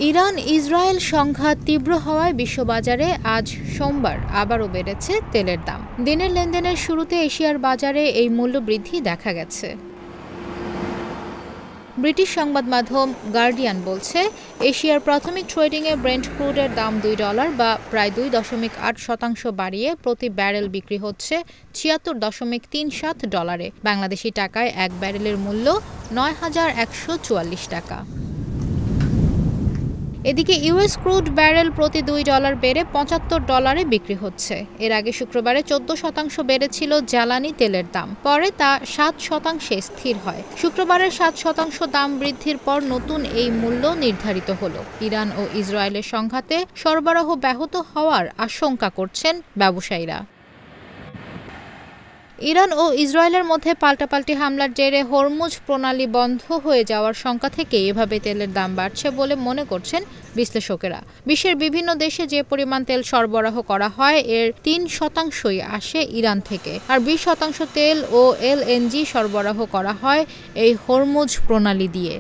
Iran Israel সংঘাত তীব্র হওয়ায় বিশ্ববাজারে আজ সোমবার আবারও বেড়েছে তেলের দাম। দিনের লেনদেনের শুরুতে এশিয়ার বাজারে এই মূল্য বৃদ্ধি দেখা গেছে। ব্রিটিশ সংবাদ মাধ্যম গার্ডিয়ান বলছে, এশিয়ার প্রাথমিক ট্রেডিংয়ে ব্রেন্ট ক্রুডের দাম $2 বা প্রায় 2.8% বাড়িয়ে প্রতি ব্যারেল বিক্রি হচ্ছে $76.37। বাংলাদেশি টাকায় এক ব্যারেলের মূল্য ৯,১৪৪ টাকা। এদিকে ইউএস ক্রুড ব্যারেল প্রতি $2 বেড়ে $75 বিক্রি হচ্ছে। এর আগে শুক্রবারে 14% বেড়েছিল জ্বালানি তেলের দাম, পরে তা 7% স্থির হয়। শুক্রবারের 7% দাম বৃদ্ধির পর নতুন এই মূল্য নির্ধারিত হলো। ইরান ও ইসরায়েলের সংঘাতে সরবরাহ ব্যাহত হওয়ার আশঙ্কা করছেন ব্যবসায়ীরা। ইরান ও ইসরায়েলের মধ্যে পাল্টাপাল্টি হামলার জেরে হরমুজ প্রণালী বন্ধ হয়ে যাওয়ার শঙ্কা থেকে এভাবে তেলের দাম বাড়ছে বলে মনে করছেন বিশ্লেষকেরা। বিশ্বের বিভিন্ন দেশে যে পরিমাণ তেল সরবরাহ করা হয় এর 3%ই আসে ইরান থেকে, আর 20% তেল ও এলএনজি সরবরাহ করা হয় এই হরমুজ প্রণালী দিয়ে।